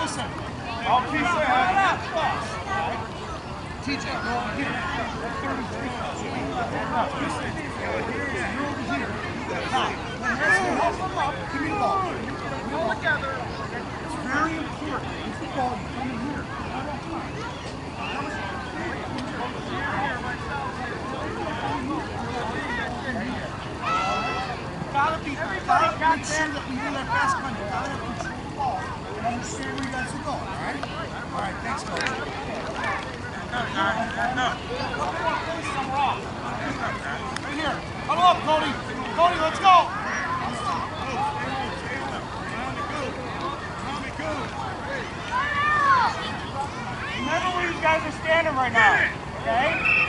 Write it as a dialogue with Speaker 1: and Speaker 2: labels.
Speaker 1: listen. I'll keep saying TJ, go over here. 33. Listen, you're over here. Now, when Nestor helps them up, give me the ball. Go together. It's very important. In football, you come in here. Gotta make sure that we do that fast run. You gotta have control of the ball and understand where you guys are going, alright? Alright, thanks, coach. Right here. Huddle up, Cody. Cody, let's go. Remember where you guys are standing right now, okay?